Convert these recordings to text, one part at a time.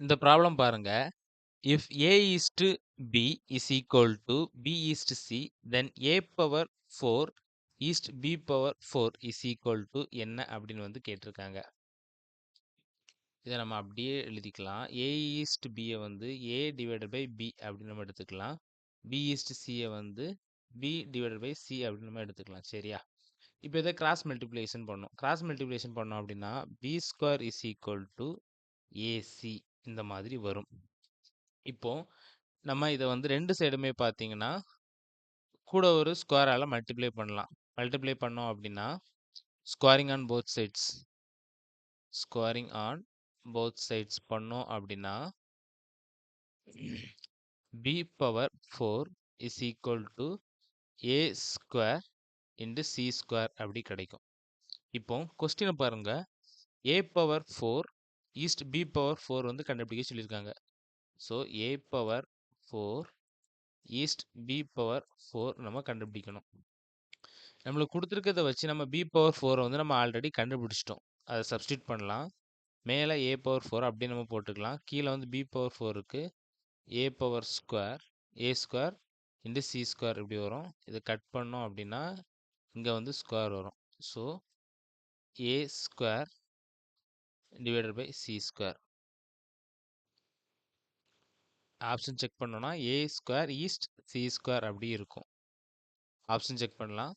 இந்த ப்ராப்ளம் பாருங்க. If A is to B is equal to B is to C, then A power 4 is to B power 4 is equal to என்ன அப்படின்னு வந்து கேட்டிருக்காங்க. இதை நம்ம அப்படியே எழுதிக்கலாம். A is to B வந்து A divided by B அப்படின்னு நம்ம எடுத்துக்கலாம். B is to C வந்து B divided by C அப்படின்னு நம்ம எடுத்துக்கலாம். சரியா? இப்போ இதை கிராஸ் மல்டிப்ளிகேஷன் பண்ணோம். கிராஸ் மல்டிப்ளிகேஷன் பண்ணோம் அப்படின்னா B square is equal to AC இந்த மாதிரி வரும். இப்போ நம்ம இதை வந்து ரெண்டு சைடுமே பார்த்தீங்கன்னா கூட ஒரு ஸ்கொயரால் மல்டிப்ளை பண்ணலாம். மல்டிப்ளை பண்ணோம் அப்படின்னா ஸ்கொயரிங் ஆன் போத் சைட்ஸ் பண்ணோம் அப்படின்னா B power 4 is equal to A square into C square அப்படி கிடைக்கும். இப்போ கொஸ்டினை பாருங்க. A power 4 is to B power 4 வந்து கண்டுபிடிக்க சொல்லியிருக்காங்க. So A power 4 is to B power 4 நம்ம கண்டுபிடிக்கணும். நம்மளுக்கு கொடுத்துருக்கிறத வச்சு நம்ம B பவர் 4 வந்து நம்ம ஆல்ரெடி கண்டுபிடிச்சிட்டோம். அதை சப்ஸ்டியூட் பண்ணலாம். மேலே A பவர் 4 அப்படியே நம்ம போட்டுக்கலாம். கீழே வந்து B பவர் 4க்கு A power square A square into C square இப்படி வரும். இதை கட் பண்ணோம் அப்படின்னா இங்கே வந்து ஸ்கொயர் வரும். So A square divided by C square. Option check பண்ணோம்னா A square is to C square அப்படி இருக்கும். ஆப்ஷன் செக் பண்ணலாம்.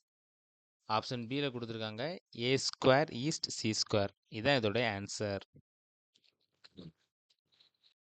ஆப்ஷன் பியில் கொடுத்துருக்காங்க A square is to C square. இதுதான் இதோட ஆன்சர்.